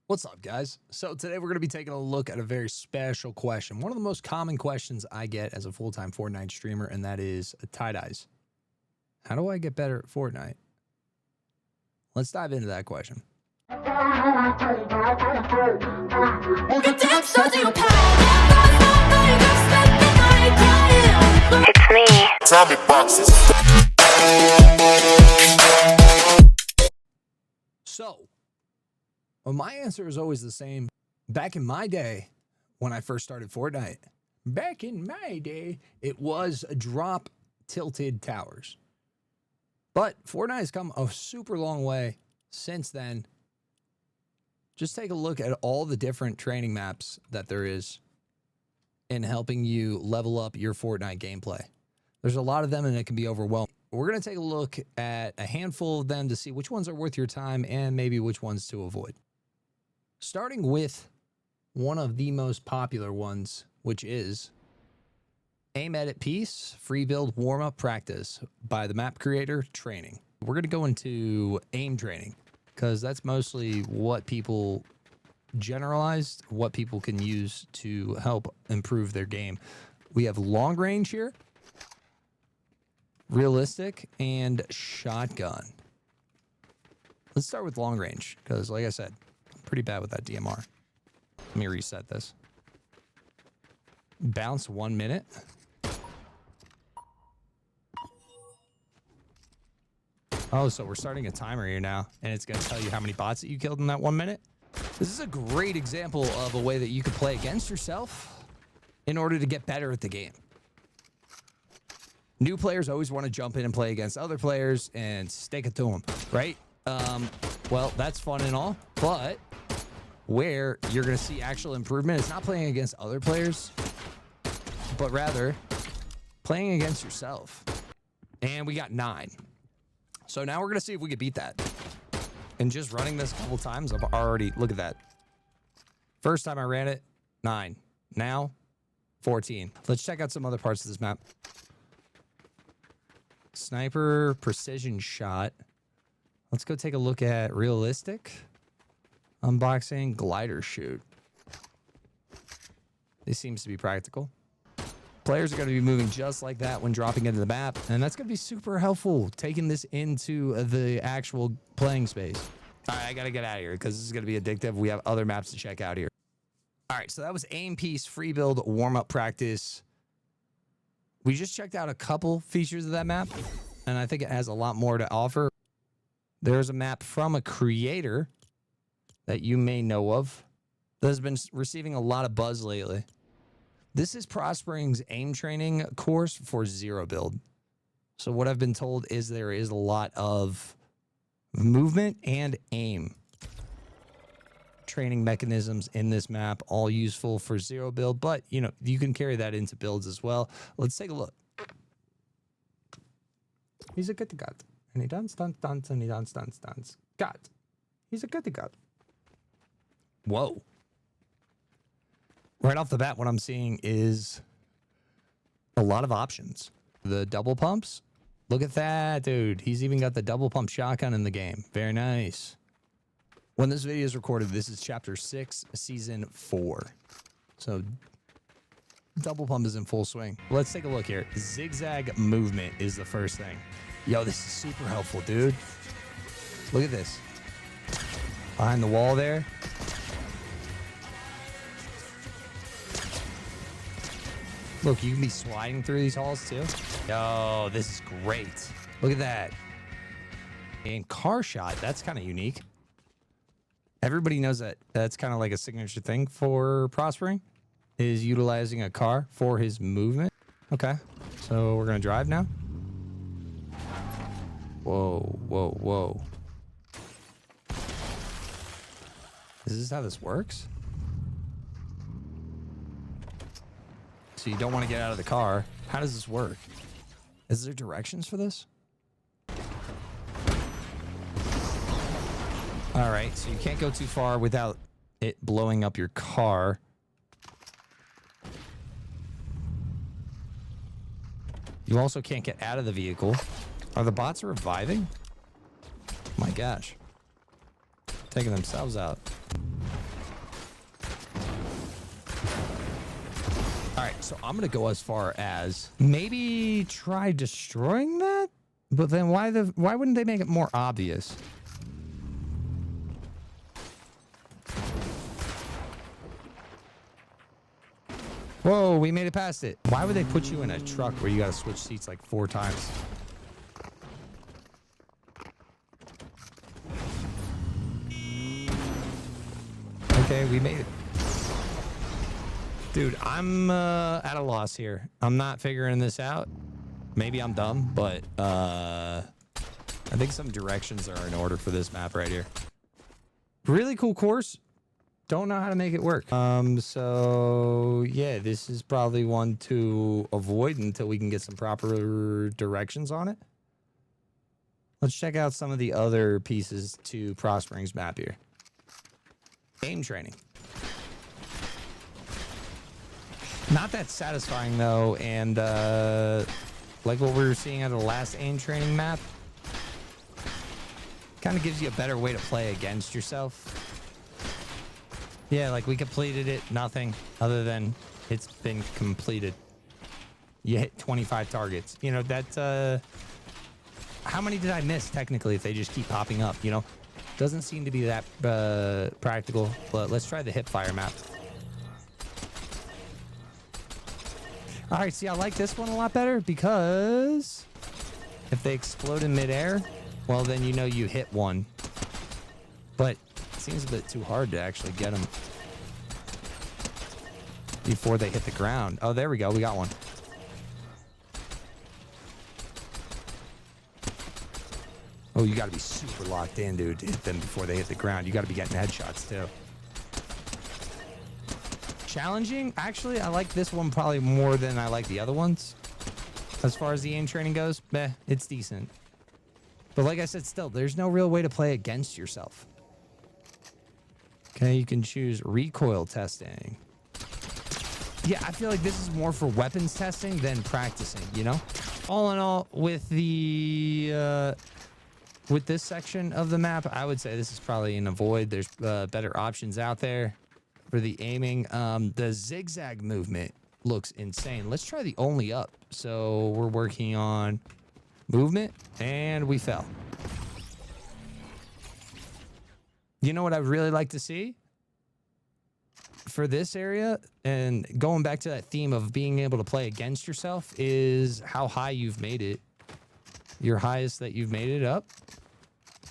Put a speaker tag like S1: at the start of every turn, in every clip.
S1: What's up, guys? So today we're going to be taking a look at a very special question. One of the most common questions I get as a full-time Fortnite streamer, and that is tie-dyes. How do I get better at Fortnite? Let's dive into that question.
S2: It's me.
S3: Zombie boxes.
S1: So, well, my answer is always the same. Back in my day, when I first started Fortnite, it was drop tilted towers. But Fortnite has come a super long way since then. Just take a look at all the different training maps that there is in helping you level up your Fortnite gameplay. There's a lot of them and it can be overwhelming. We're going to take a look at a handful of them to see which ones are worth your time and maybe which ones to avoid. Starting with one of the most popular ones, which is Aim Edit Piece, Free Build Warm-Up Practice by the map creator Training. We're going to go into aim training because that's mostly what people generalized, what people can use to help improve their game. We have long range here, realistic, and shotgun. Let's start with long range because, like I said, I'm pretty bad with that DMR. Let me reset this. Bounce 1 minute. Oh, so we're starting a timer here now, and it's going to tell you how many bots that you killed in that 1 minute. This is a great example of a way that you can play against yourself in order to get better at the game. New players always want to jump in and play against other players and stake it to them, right? Well, that's fun and all, but where you're going to see actual improvement is not playing against other players, but rather playing against yourself. And we got 9. So now we're going to see if we can beat that. And just running this a couple times, I've already, look at that. First time I ran it, 9. Now, 14. Let's check out some other parts of this map. Sniper, precision shot. Let's go take a look at realistic. Unboxing, glider shoot. This seems to be practical. Players are going to be moving just like that when dropping into the map, and that's going to be super helpful, taking this into the actual playing space. All right, I got to get out of here because this is going to be addictive. We have other maps to check out here. All right, so that was Aim Piece, Free Build, Warm-Up Practice. We just checked out a couple features of that map, and I think it has a lot more to offer. There's a map from a creator that you may know of that has been receiving a lot of buzz lately. This is Prospering's aim training course for zero build. So what I've been told is there is a lot of movement and aim training mechanisms in this map, all useful for zero build, but you know, you can carry that into builds as well. Let's take a look. He's a good god. And he dance, and he dance. God. He's a good god. Whoa. Right off the bat, what I'm seeing is a lot of options. The double pumps. Look at that, dude. He's even got the double pump shotgun in the game. Very nice. When this video is recorded, this is Chapter 6, Season 4. So, double pump is in full swing. Let's take a look here. Zigzag movement is the first thing. Yo, this is super helpful, dude. Look at this. Behind the wall there. Look, you can be sliding through these halls too. Yo, this is great. Look at that. And car shot, that's kind of unique. Everybody knows that that's kind of like a signature thing for Prospering, is utilizing a car for his movement. Okay, so we're going to drive now. Whoa, whoa, whoa. Is this how this works? So you don't want to get out of the car. How does this work? Is there directions for this? All right, so you can't go too far without it blowing up your car. You also can't get out of the vehicle. Are the bots reviving? My gosh. Taking themselves out. All right, so I'm gonna go as far as maybe try destroying that, but then why wouldn't they make it more obvious? Whoa, we made it past it. Why would they put you in a truck where you gotta switch seats like 4 times? Okay, we made it. Dude, I'm at a loss here. I'm not figuring this out. Maybe I'm dumb, but I think some directions are in order for this map right here. Really cool course. Don't know how to make it work. So yeah, this is probably one to avoid until we can get some proper directions on it. Let's check out some of the other pieces to Prospering's map here. Aim training. Not that satisfying though, and like what we were seeing at the last aim training map, kind of gives you a better way to play against yourself. Yeah, like we completed it, nothing other than it's been completed. You hit 25 targets. You know, that's how many did I miss technically if they just keep popping up, you know? Doesn't seem to be that practical, but let's try the hip fire map. All right, see, I like this one a lot better because if they explode in midair, well, then you know you hit one. But it seems a bit too hard to actually get them before they hit the ground. Oh, there we go. We got one. Oh, you got to be super locked in, dude, to hit them before they hit the ground. You got to be getting headshots, too. Challenging. Actually, I like this one probably more than I like the other ones. As far as the aim training goes, it's decent. But like I said, still, there's no real way to play against yourself. Okay, you can choose recoil testing. Yeah, I feel like this is more for weapons testing than practicing, you know? All in all, with the with this section of the map, I would say this is probably an avoid. There's better options out there for the aiming. The zigzag movement looks insane. Let's try the only up. So we're working on movement, and we fell. You know what I'd really like to see for this area, and going back to that theme of being able to play against yourself, is how high you've made it. Your highest that you've made it up.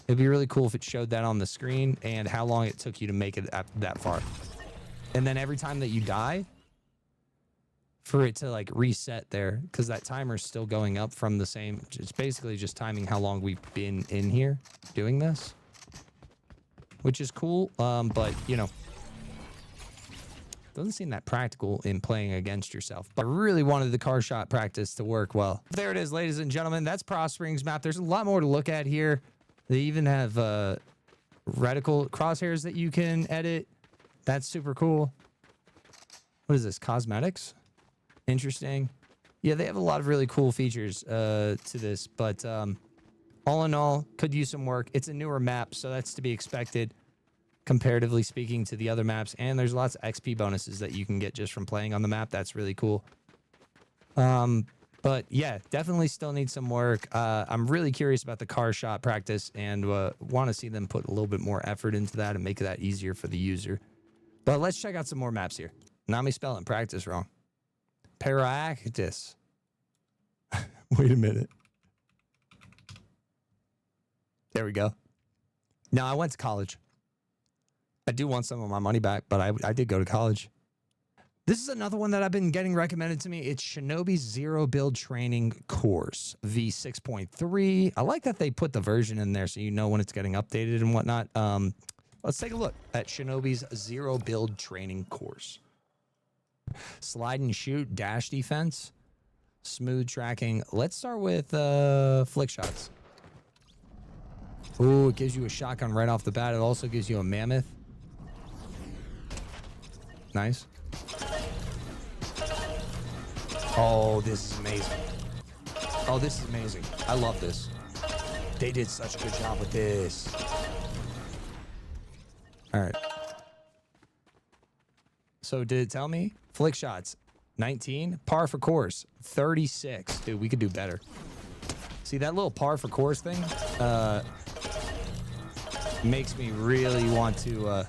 S1: It'd be really cool if it showed that on the screen and how long it took you to make it that far. And then every time that you die, for it to like reset there, because that timer's still going up from the same. It's basically just timing how long we've been in here doing this, which is cool. But you know, doesn't seem that practical in playing against yourself. But I really wanted the car shot practice to work well. There it is, ladies and gentlemen. That's Prospering's map. There's a lot more to look at here. They even have reticle crosshairs that you can edit. That's super cool. What is this? Cosmetics? Interesting. Yeah, they have a lot of really cool features to this. But all in all, could use some work. It's a newer map, so that's to be expected, comparatively speaking to the other maps. And there's lots of XP bonuses that you can get just from playing on the map. That's really cool. But yeah, definitely still need some work. I'm really curious about the car shot practice and want to see them put a little bit more effort into that and make that easier for the user. But let's check out some more maps here. Not me spelling practice wrong. Practice. Wait a minute. There we go. No, I went to college. I do want some of my money back, but I did go to college. This is another one that I've been getting recommended to me. It's Shinobi's Zero Build Training Course, V6.3. I like that they put the version in there so you know when it's getting updated and whatnot. Let's take a look at Shinobi's Zero Build Training Course. Slide and shoot, dash defense, smooth tracking. Let's start with flick shots. Ooh, it gives you a shotgun right off the bat. It also gives you a mammoth. Nice. Oh, this is amazing. Oh, this is amazing. I love this. They did such a good job with this. All right. So did it tell me? Flick shots. 19. Par for course, 36. Dude, we could do better. See, that little par for course thing makes me really want to,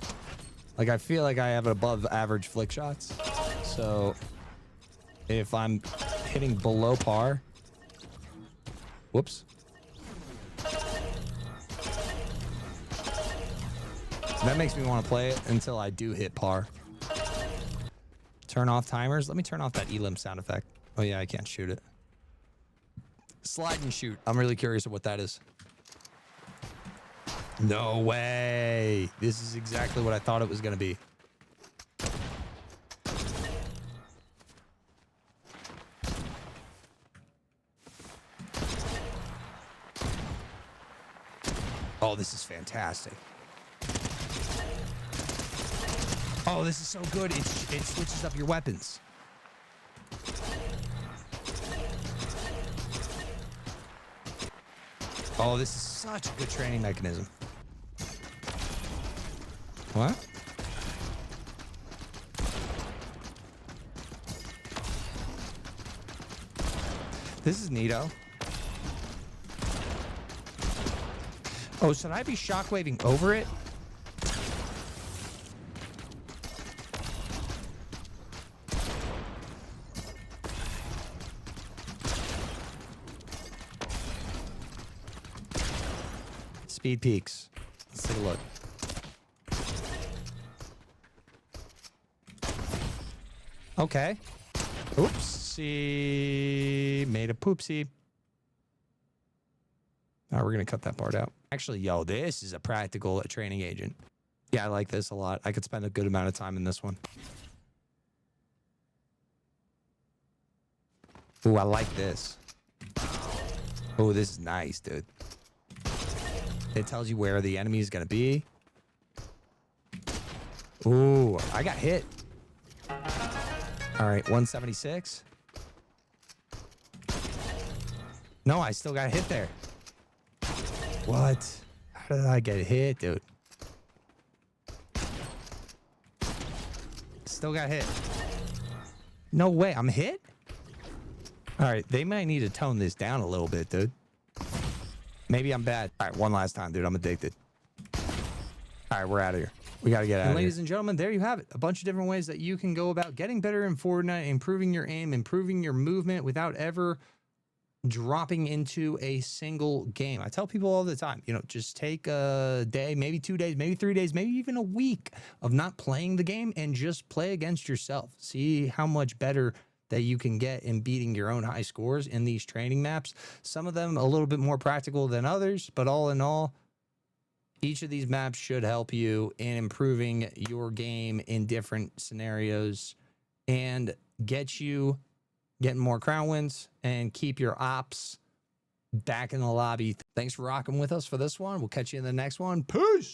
S1: like, I feel like I have above average flick shots. So if I'm hitting below par, whoops. That makes me want to play it until I do hit par. Turn off timers. Let me turn off that elim sound effect. Oh yeah, I can't shoot it. Slide and shoot. I'm really curious of what that is. No way. This is exactly what I thought it was going to be. Oh, this is fantastic. Oh, this is so good. It switches up your weapons. Oh, this is such a good training mechanism. What? This is neato. Oh, should I be shockwaving over it? Speed peaks. Let's take a look. Okay. Oopsie. Made a poopsie. All right, we're going to cut that part out. Actually, yo, this is a practical training agent. Yeah, I like this a lot. I could spend a good amount of time in this one. Ooh, I like this. Oh, this is nice, dude. It tells you where the enemy is going to be. Ooh, I got hit. All right, 176. No, I still got hit there. What? How did I get hit, dude? Still got hit. No way, I'm hit? All right, they might need to tone this down a little bit, dude. Maybe I'm bad. All right, one last time, dude. I'm addicted. All right, we're out of here. We got to get out of here. Ladies and gentlemen, there you have it. A bunch of different ways that you can go about getting better in Fortnite, improving your aim, improving your movement without ever dropping into a single game. I tell people all the time, you know, just take a day, maybe 2 days, maybe 3 days, maybe even a week of not playing the game and just play against yourself. See how much better that you can get in beating your own high scores in these training maps. Some of them a little bit more practical than others, but all in all, each of these maps should help you in improving your game in different scenarios and get you getting more crown wins and keep your ops back in the lobby. Thanks for rocking with us for this one. We'll catch you in the next one. Peace.